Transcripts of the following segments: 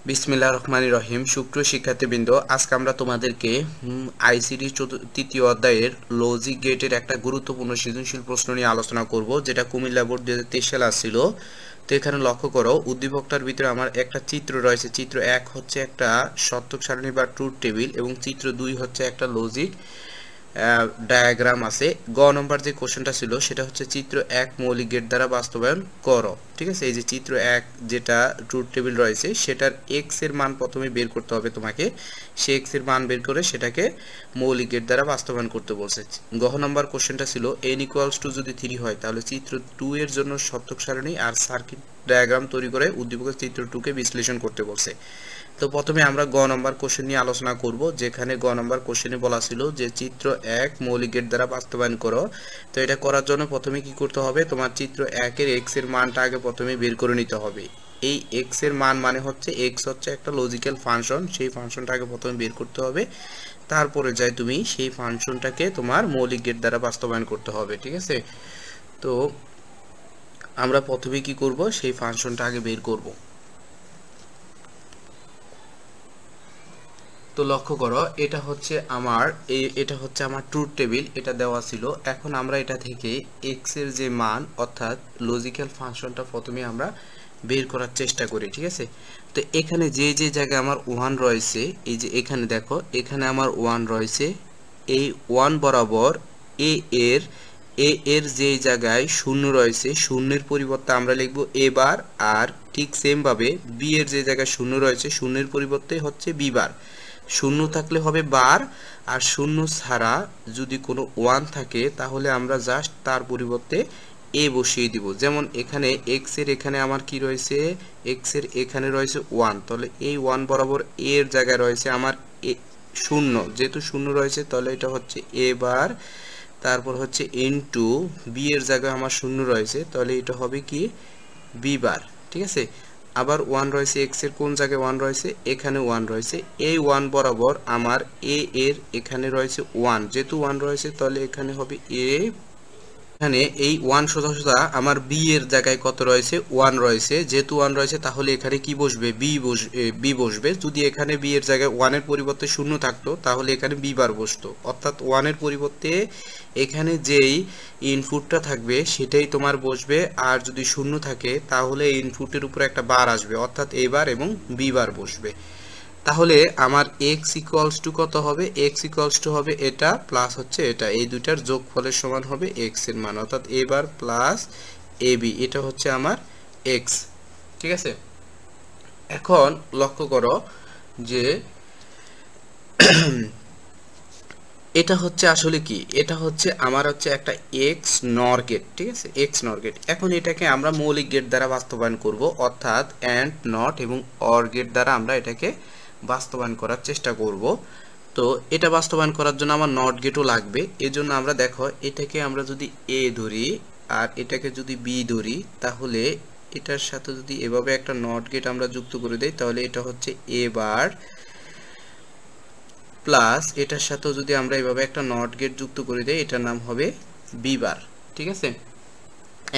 বিসমিল্লাহির রহমানির রহিম। সুপ্রিয় শিক্ষার্থীবৃন্দ, আজকে আমরা তোমাদেরকে আইসিটি তৃতীয় অধ্যায়ের লজিক গেটের একটা গুরুত্বপূর্ণ সৃজনশীল প্রশ্ন নিয়ে আলোচনা করব, যেটা কুমিল্লা বোর্ড 2023 সালে আসছিল। তো এখানে লক্ষ্য করো, উদ্দীপকটার ভিতরে আমার একটা চিত্র রয়েছে। চিত্র 1 হচ্ছে একটা সত্যক সারণী বা ট্রুথ টেবিল, এবং চিত্র 2 হচ্ছে একটা লজিক ডায়াগ্রাম আছে। গ নম্বর যে কোশ্চেনটা ছিল সেটা হচ্ছে চিত্র 1 মৌলিক গেট দ্বারা বাস্তবায়ন করো। ঠিক আছে, এই যে চিত্র 1 যেটা ট্রুথ টেবিল রয়েছে সেটার এক্স এর মান প্রথমে বের করতে হবে তোমাকে। সে এক্স এর মান বের করে সেটাকে মৌলিক গেট দ্বারা বাস্তবায়ন করতে বলছে। গ নম্বর কোশ্চেনটা ছিল n = 2 যদি 3 হয় তাহলে চিত্র 2 এর জন্য সত্যক সারণী আর সার্কিট ডায়াগ্রাম তৈরি করে উদ্দীপকের চিত্র 2 কে বিশ্লেষণ করতে বলছে। তো প্রথমে আমরা গ নম্বর কোশ্চেন নিয়ে আলোচনা করব, যেখানে গ নম্বর কোশ্চেনে বলা ছিল যে চিত্র 1 মৌলিক গেট দ্বারা বাস্তবায়ন করো। তো এটা করার জন্য প্রথমে কি করতে হবে, তোমার চিত্র 1 এর x এর মানটা আগে প্রথমে বের করে নিতে হবে। এই x এর মান মানে হচ্ছে x হচ্ছে একটা লজিক্যাল ফাংশন, সেই ফাংশনটা আগে প্রথমে বের করতে হবে। তারপরে যাই তুমি সেই ফাংশনটাকে তোমার মৌলিক গেট দ্বারা বাস্তবায়ন করতে হবে। ঠিক আছে, তো আমরা প্রথমে কি করব, সেই ফাংশনটা আগে বের করব। তো লক্ষ্য করো, এটা হচ্ছে আমার ট্রুথ টেবিল, এটা দেওয়া ছিল। এখন আমরা এটা থেকে এক্স এর যে মান অর্থাৎ লজিক্যাল ফাংশনটা প্রথমে আমরা বের করার চেষ্টা করি। ঠিক আছে, তো এখানে যে যে জায়গায় আমার 1 রয়েছে, এই যে এখানে দেখো, এখানে আমার 1 রয়েছে। এই 1 বরাবর এ এর যে জায়গায় 0 রয়েছে, শূন্যের পরিবর্তে আমরা লিখব এ বার। আর ঠিক সেম ভাবে বি এর যে জায়গায় 0 রয়েছে, শূন্যের পরিবর্তে হচ্ছে বি বার। 0 থাকলে হবে বার, আর 0 ছাড়া যদি কোনো 1 থাকে তাহলে আমরা জাস্ট তার পরিবর্তে এ বসিয়ে দিব। যেমন এখানে এক্স এর এখানে আমার কি রয়েছে, এক্স এর এখানে রয়েছে 1, তাহলে এই 1 বরাবর এ এর জায়গায় রয়েছে আমার 0। যেহেতু 0 রয়েছে তাহলে এটা হচ্ছে এ বার। তারপর হচ্ছে ইনটু বি এর জায়গায় আমার 0 রয়েছে, তাহলে এটা হবে কি বি বার। ঠিক আছে, আবার 1 রয়েছে, এক্স এর কোন জায়গায় 1 রয়েছে, এখানে 1 রয়েছে। এই 1 বরাবর আমার এ এর এখানে রয়েছে 1, যেহেতু 1 রয়েছে তাহলে এখানে হবে এ। এখানে এই 1 সোজা সোজা আমার বি এর জায়গায় কত রয়েছে, 1 রয়েছে। যেহেতু 1 রয়েছে তাহলে এখানে কি বসবে, বি বসবে। যদি এখানে বি এর জায়গায় 1 এর পরিবর্তে 0 থাকতো তাহলে এখানে বি বার বসতো। অর্থাৎ 1 এর পরিবর্তে এখানে যেই ইনপুটটা থাকবে সেটাই তোমার বসবে, আর যদি 0 থাকে তাহলে ইনপুটের উপরে একটা বার আসবে, অর্থাৎ এ বার এবং বি বার বসবে। তাহলে আমার x = কত হবে, x = হবে এটা প্লাস হচ্ছে এটা, এই দুইটার যোগফলের সমান হবে x এর মান, অর্থাৎ a বার প্লাস ab, এটা হচ্ছে আমার x। ঠিক আছে, এখন লক্ষ্য করো যে এটা হচ্ছে আসলে কি, এটা হচ্ছে আমার হচ্ছে একটা x নর গেট। ঠিক আছে, x নর গেট। এখন এটাকে আমরা মৌলিক গেট দ্বারা বাস্তবায়ন করব, অর্থাৎ অ্যান্ড নট এবং অর গেট দ্বারা আমরা এটাকে বাস্তবায়ন করার চেষ্টা করব। তো এটা বাস্তবায়ন করার জন্য আমার নট গেটও লাগবে। এজন্য আমরা দেখো, এটাকে আমরা যদি এ ধরি আর এটাকে যদি বি ধরি, তাহলে এটার সাথে যদি এভাবে একটা নট গেট আমরা যুক্ত করে দেই তাহলে এটা হচ্ছে এ বার, প্লাস এটার সাথেও যদি আমরা এভাবে একটা নট গেট যুক্ত করে দেই এটার নাম হবে বি বার। ঠিক আছে,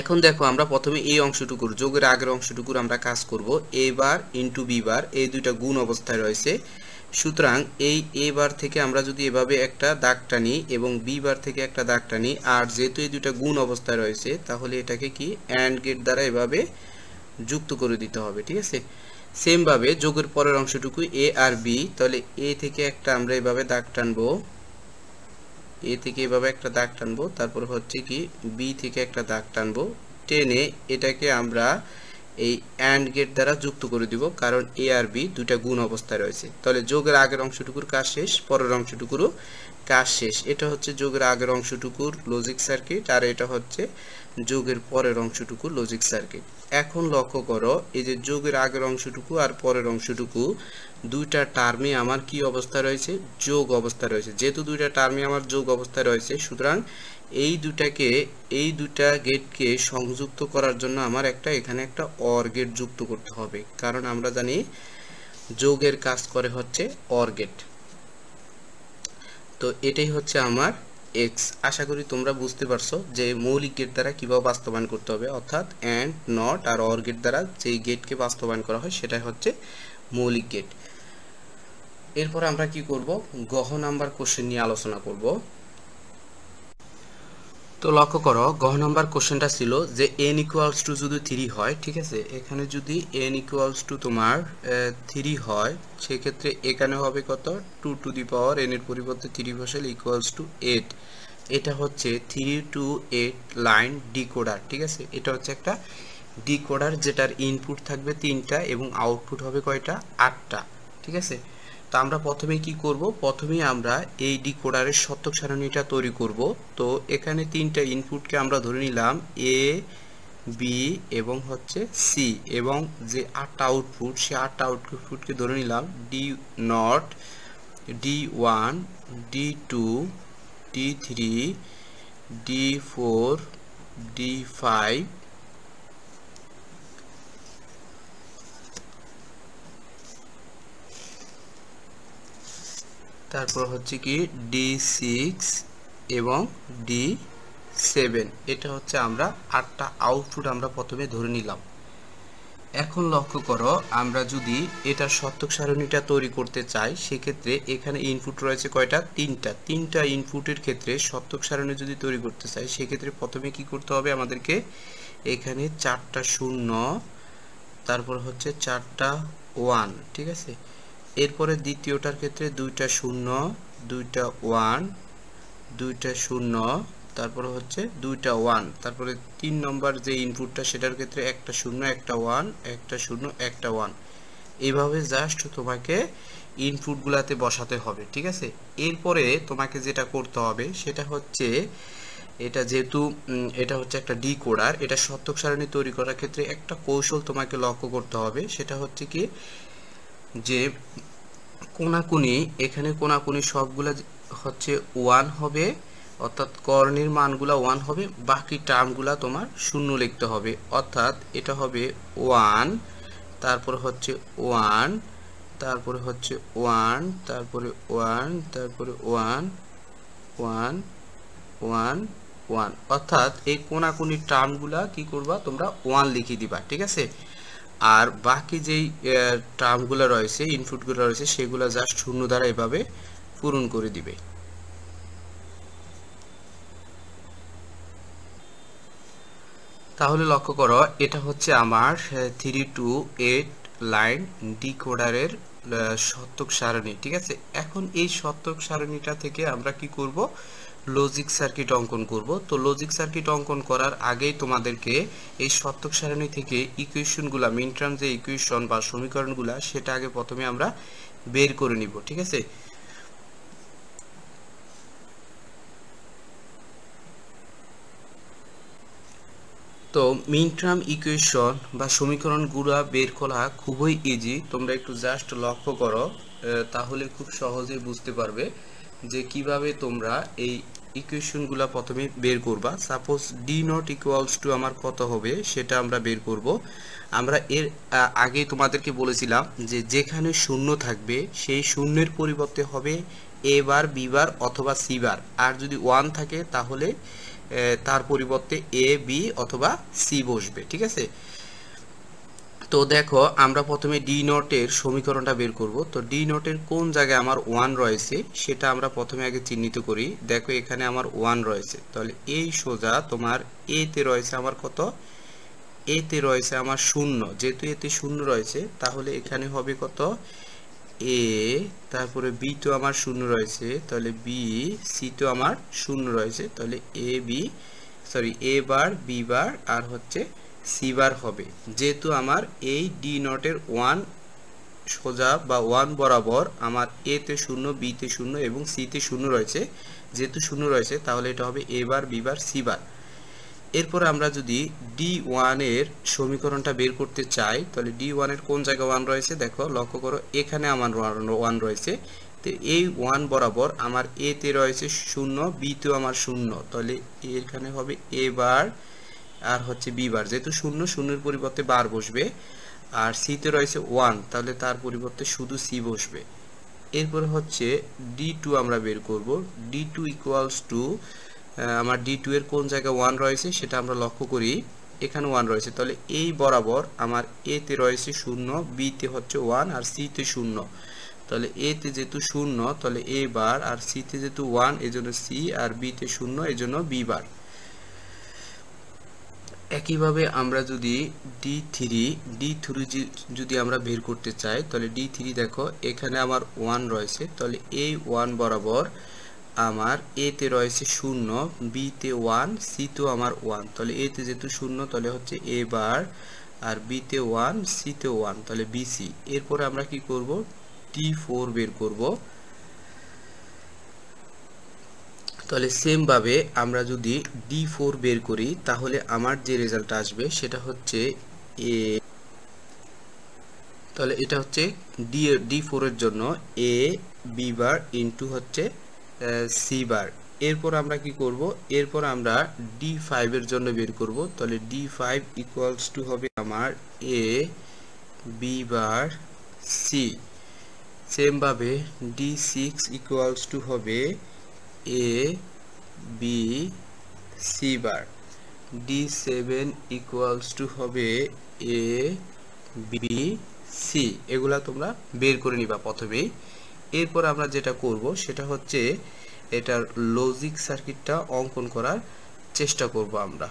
এখন দেখো আমরা প্রথমে এই অংশটুকুর যোগের আগের অংশটুকুর আমরা কাজ করব। এ বার ইনটু বি বার, এই দুইটা গুণ অবস্থায় রয়েছে। সুতরাং এই এ বার থেকে আমরা যদি এভাবে একটা দাগ টানি এবং বি বার থেকে একটা দাগ টানি, আর যেহেতু এই দুইটা গুণ অবস্থায় রয়েছে তাহলে এটাকে কি অ্যান্ড গেট দ্বারা এভাবে যুক্ত করে দিতে হবে। ঠিক আছে, সেম ভাবে যোগের পরের অংশটুকু এ আর বি, তাহলে এ থেকে একটা আমরা এভাবে দাগ টানবো, এ থেকে এভাবে একটা দাগ টানবো, তারপর হচ্ছে কি বি থেকে একটা দাগ টানবো, টেনে এটাকে আমরা এই অ্যান্ড গেট দ্বারা যুক্ত করে দিব, কারণ এ আর বি দুইটা গুণ অবস্থায় রয়েছে। তাহলে যোগের আগের অংশটুকুর কাজ শেষ, পরের অংশটুকুরও কাজ শেষ। এটা হচ্ছে যোগের আগের অংশটুকুর লজিক সার্কিট, আর এটা হচ্ছে যোগের পরের অংশটুকুর লজিক সার্কিট। এখন লক্ষ্য করো, এই যে যোগের আগের অংশটুকু আর পরের অংশটুকু দুইটা টার্মে আমার কি অবস্থা রয়েছে, যোগ অবস্থা রয়েছে। যেহেতু দুইটা টার্মে আমার যোগ অবস্থা রয়েছে, সুতরাং এই দুইটা গেটকে সংযুক্ত করার জন্য আমার এখানে একটা অর গেট যুক্ত করতে হবে, কারণ আমরা জানি যোগের কাজ করে হচ্ছে অর গেট। তো এটাই হচ্ছে আমার x। আশা করি তোমরা বুঝতে পারছো যে মৌলিক গেট দ্বারা কিভাবে বাস্তবায়ন করতে হবে, অর্থাৎ অ্যান্ড নট আর অর গেট দ্বারা যেই গেটকে বাস্তবায়ন করা হয় সেটাই হচ্ছে মৌলিক গেট। এরপরে আমরা কি করব, গহ নাম্বার কোশ্চেন নিয়ে আলোচনা করব। তো লক্ষ্য করো, গহ নাম্বার কোশ্চেনটা ছিল যে n ইকুয়ালস টু যদি 3 হয়, ঠিক আছে, এখানে যদি n ইকুয়ালস টু তোমার 3 হয়, সেক্ষেত্রে এখানে হবে কত, 2 টু দি পাওয়ার n এর পরিবর্তে 3 বসালে ইকুয়ালস টু 8। এটা হচ্ছে 3 to 8 লাইন ডিকোডার, ঠিক আছে। এটা হচ্ছে একটা ডিকোডার যেটার ইনপুট থাকবে 3টা এবং আউটপুট হবে কয়টা, 8টা, ঠিক আছে। তো আমরা প্রথমে কি করব, প্রথমেই আমরা এই ডিকোডারের শতক সারণীটা তৈরি করব। তো এখানে 3টা ইনপুটকে আমরা ধরে নিলাম এ, বি এবং হচ্ছে সি, এবং যে 8টা আউটপুট, সে 8টা আউটপুটকে ধরে নিলাম D0, D1, D2, D3, D4, D5, তারপর হচ্ছে কি D6 এবং D7। এটা হচ্ছে আমরা 8টা আউটপুট আমরা প্রথমে ধরে নিলাম। এখন লক্ষ্য করো, আমরা যদি এটার শতক সারণীটা তৈরি করতে চাই, সেক্ষেত্রে এখানে ইনপুট রয়েছে কয়টা, 3টা ইনপুটের ক্ষেত্রে শতক সারণী যদি তৈরি করতে চাই, সেক্ষেত্রে প্রথমে কি করতে হবে আমাদেরকে, এখানে 4টা 0, তারপর হচ্ছে 4টা 1, ঠিক আছে। এরপরে দ্বিতীয়টার ক্ষেত্রে 2টা 0, 2টা 1, 2টা 0, তারপরে হচ্ছে 2টা 1, তারপরে 3 নম্বর যে ইনপুটটা সেটার ক্ষেত্রে একটা 0, একটা 1, একটা 0, একটা 1। এইভাবে জাস্ট তোমাকে ইনপুটগুলোতে বসাতে হবে, ঠিক আছে। এরপরে তোমাকে যেটা করতে হবে সেটা হচ্ছে, এটা যেহেতু এটা হচ্ছে একটা ডিকোডার, এটা শতক সারণী তৈরি করার ক্ষেত্রে একটা কৌশল তোমাকে লক্ষ্য করতে হবে। সেটা হচ্ছে কি, যে কোনাকুনি, এখানে কোনাকুনি সবগুলা হচ্ছে 1 হবে, অর্থাৎ কর্ণের মানগুলা 1 হবে, বাকি টার্মগুলা তোমার 0 লিখতে হবে। অর্থাৎ এটা হবে 1, তারপর হচ্ছে 1, তারপরে হচ্ছে 1, তারপরে 1, তারপরে 1, 1, 1, 1। অর্থাৎ এই কোনাকুনি টার্মগুলা কি করবা, তোমরা 1 লিখে দিবা, ঠিক আছে। আর বাকি যেই টার্মগুলো রয়েছে, ইনপুটগুলো রয়েছে, সেগুলো জাস্ট 0 দ্বারা এভাবে পূরণ করে দিবে। তাহলে লক্ষ্য করো, এটা হচ্ছে আমার 3 to 8 লাইন ডিকোডারের শতক সারণী, ঠিক আছে। এখন এই শতক সারণীটা থেকে আমরা কি করব, লজিক সার্কিট অঙ্কন করব। তো লজিক সার্কিট অঙ্কন করার আগেই তোমাদেরকে এই শতক সারণী থেকে ইকুয়েশনগুলা, মিন টার্ম যে ইকুয়েশন বা সমীকরণগুলা, সেটা আগে প্রথমে আমরা বের করে নিব, ঠিক আছে। তো মিন টার্ম ইকুয়েশন বা সমীকরণগুলো বের করা খুবই ইজি। তোমরা একটু জাস্ট লক্ষ্য করো, তাহলে খুব সহজেই বুঝতে পারবে যে কিভাবে তোমরা এই ইকুয়েশনগুলো প্রথমে বের করবা। সাপোজ D0 ইকুয়ালস টু আমার কত হবে সেটা আমরা বের করব। আমরা এর আগে তোমাদেরকে বলেছিলাম যে যেখানে শূন্য থাকবে সেই শূন্যের পরিবর্তে হবে a বার, b বার অথবা c বার, আর যদি 1 থাকে তাহলে তার পরিবর্তে a, b অথবা c বসবে, ঠিক আছে। তো দেখো, আমরা প্রথমে D0 এর সমীকরণটা বের করব। তো D0 এর কোন জায়গায় আমার 1 রয়েছে সেটা আমরা প্রথমে আগে চিহ্নিত করি। দেখো এখানে আমার 1 রয়েছে, তাহলে এই সোজা তোমার a তে রয়েছে আমার কত, a তে রয়েছে আমার 0। যেহেতু এতে 0 রয়েছে, তাহলে এখানে হবে কত, a, তারপরে b তো আমার 0 রয়েছে, তাহলে b, c তো আমার 0 রয়েছে, তাহলে a বার, b বার আর হচ্ছে c বার হবে। যেহেতু আমার এই D0 এর 1 সোজা বা 1 বরাবর আমার a তে 0, b তে 0 এবং c তে 0 রয়েছে, যেহেতু 0 রয়েছে তাহলে এটা হবে a bar, b bar, c বার। এরপর আমরা যদি D1 এর সমীকরণটা বের করতে চাই, তাহলে D1 এর কোন জায়গায় 1 রয়েছে, দেখো লক্ষ্য করো, এখানে আমার 1 রয়েছে। তো এই 1 বরাবর আমার a তে রয়েছে 0, b তেও আমার 0, তাহলে এখানে হবে a বার আর হচ্ছে b বার। যেহেতু 0 এর পরিবর্তে বার বসবে, আর c তে রয়েছে 1, তাহলে তার পরিবর্তে শুধু c বসবে। এরপর হচ্ছে D2 আমরা বের করব। D2 ইকুয়ালস টু আমার D2 এর কোন জায়গায় 1 রয়েছে সেটা আমরা লক্ষ্য করি। এখানে 1 রয়েছে, তাহলে এই বরাবর আমার এ তে রয়েছে 0, বি তে হচ্ছে 1 আর সি তে 0। তাহলে এ তে যেহেতু 0 তাহলে এ বার, আর সি তে যেহেতু 1 এজন্য সি, আর বি তে 0 এজন্য বি বার। একইভাবে আমরা যদি D3 যদি আমরা বের করতে চাই, তাহলে D3 দেখো এখানে আমার 1 রয়েছে, তাহলে এই 1 বরাবর আমার এ তে রয়েছে 0, বি তে 1, সি তেও আমার 1। তাহলে এ তে যেহেতু 0 তাহলে হচ্ছে এ বার, আর বি তে 1, সি তেও 1, তাহলে বিসি। এরপরে আমরা কি করব, D4 বের করব। তাহলে সেম ভাবে আমরা যদি D4 বের করি তাহলে আমার যে রেজাল্ট আসবে সেটা হচ্ছে এ, তাহলে এটা হচ্ছে D4 এর জন্য এ বি বার ইনটু হচ্ছে সি বার। এরপর আমরা কি করব, এরপর আমরা D5 এর জন্য বের করব। তাহলে D5 ইকুয়ালস টু হবে আমার A B bar C. Same ভাবে D6 ইকুয়ালস টু হবে A B C bar. D7 equals to হবে এ বি সি। এগুলা তোমরা বের করে নিবা প্রথমেই। এরপর আমরা যেটা করব সেটা হচ্ছে এটার লজিক সার্কিটটা অঙ্কন করার চেষ্টা করব আমরা।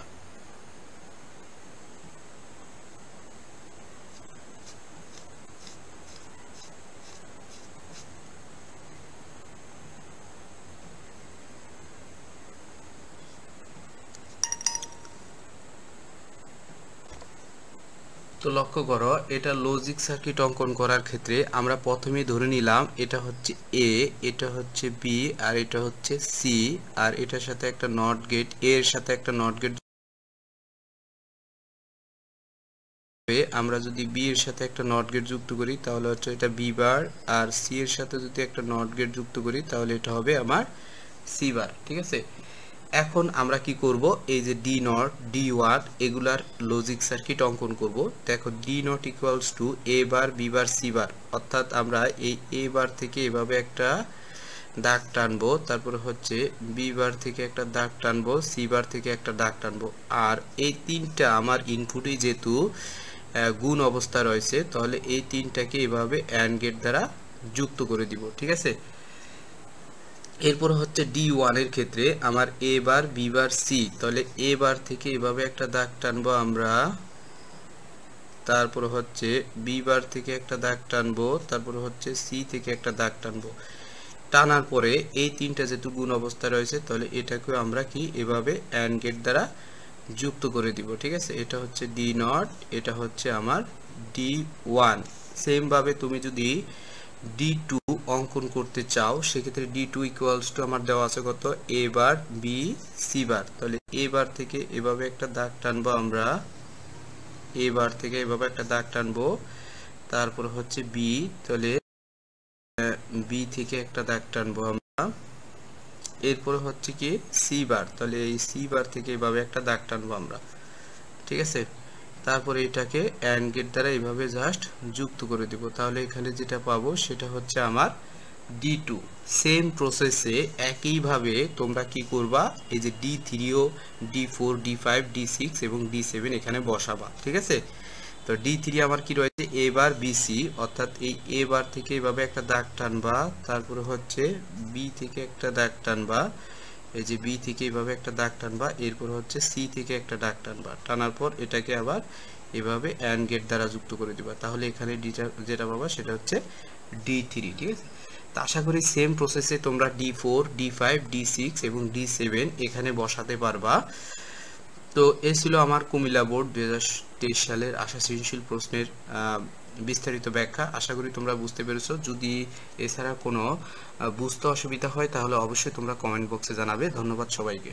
তো লক্ষ্য করো, এটা লজিক সার্কিট অঙ্কন করার ক্ষেত্রে আমরা প্রথমেই ধরে নিলাম এটা হচ্ছে এ, এটা হচ্ছে বি, আর এটা হচ্ছে সি, আর এটার সাথে একটা নট গেট, এর সাথে একটা নট গেট। আমরা যদি বি এর সাথে একটা নট গেট যুক্ত করি তাহলে হচ্ছে এটা বি বার, আর সি এর সাথে যদি একটা নট গেট যুক্ত করি তাহলে এটা হবে আমার সি বার। ঠিক আছে, এখন আমরা কি করব, এই যে ডি নট D1 এগুলার লজিক সার্কিট অঙ্কন করব। দেখো D not equals to A bar B bar C bar, অর্থাৎ আমরা এই এ বার থেকে এভাবে একটা দাগ টানবো, তারপরে হচ্ছে বি বার থেকে একটা দাগ টানবো, সি বার থেকে একটা দাগ টানবো, আর এই তিনটা আমার ইনপুটে যেহেতু গুণ অবস্থা রয়েছে তাহলে এই তিনটাকে এভাবে অ্যান্ড গেট দ্বারা যুক্ত করে দিব। ঠিক আছে, এরপর হচ্ছে D1 এর ক্ষেত্রে আমার এ বার বি বার সি, তাহলে এ বার থেকে এভাবে একটা দাগ টানবো আমরা, তারপর হচ্ছে বি বার থেকে একটা দাগ টানবো, তারপর হচ্ছে সি থেকে একটা দাগ টানবো। টানার পরে এই তিনটা যেহেতু গুণ অবস্থা রয়েছে তাহলে এটাকে আমরা কি এভাবে অ্যান্ড গেট দ্বারা যুক্ত করে দিব। ঠিক আছে, এটা হচ্ছে ডি নট, এটা হচ্ছে আমার D1। সেম ভাবে তুমি যদি D2 অঙ্কন করতে চাও সেক্ষেত্রে D2 ইকুয়ালস টু আমার দেওয়া আছে কত, এ বার বি সি বার। তাহলে এ বার থেকে এভাবে একটা দাগ টানবো আমরা, এ বার থেকে এভাবে একটা দাগ টানবো, তারপর হচ্ছে বি, তাহলে বি থেকে একটা দাগ টানবো আমরা, এরপরে হচ্ছে কি সি বার, তাহলে এই সি বার থেকে এভাবে একটা দাগ টানবো আমরা। ঠিক আছে, তারপরে এটাকে অ্যান্ড গেট দ্বারা এইভাবে জাস্ট যুক্ত করে দিব, তাহলে এখানে যেটা পাবো সেটা হচ্ছে আমার D2। সেম প্রসেসে একইভাবে তোমরা কি করবা, এই যে D3 ও D4 D5 D6 এবং D7 এখানে বসাবা। ঠিক আছে, তো D3 আমার কি রয়েছে এ বার বিসি, অর্থাৎ এই এ বার থেকে এইভাবে একটা দাগ টানবা, তারপরে হচ্ছে বি থেকে একটা দাগ টানবা, এই যে বি থেকে এইভাবে একটা দাগ টানবা, এরপর হচ্ছে সি থেকে একটা দাগ টানবা, টানার পর এটাকে আবার এভাবে অ্যান্ড গেট দ্বারা যুক্ত করে দিবা, তাহলে এখানে যেটা পাবা সেটা হচ্ছে D3। ঠিক আছে, তো আশা করি সেম প্রসেসে তোমরা D4 D5 D6 এবং D7 এখানে বসাতে পারবা। তো এই ছিল আমার কুমিল্লা বোর্ড 2023 সালের আশা সৃজনশীল প্রশ্নের বিস্তারিত ব্যাখ্যা। আশা করি তোমরা বুঝতে পেরেছো। যদি এছাড়া কোনো বুঝতে অসুবিধা হয় তাহলে অবশ্যই তোমরা কমেন্ট বক্সে জানাবে। ধন্যবাদ সবাইকে।